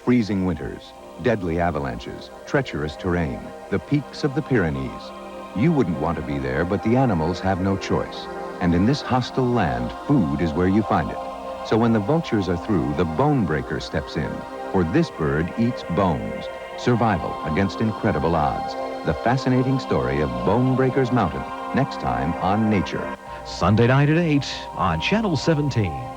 Freezing winters, deadly avalanches, treacherous terrain, the peaks of the Pyrenees. You wouldn't want to be there, but the animals have no choice. And in this hostile land, food is where you find it. So when the vultures are through, the Bonebreaker steps in. For this bird eats bones. Survival against incredible odds. The fascinating story of Bonebreakers Mountain, next time on Nature. Sunday night at 8 on Channel 17.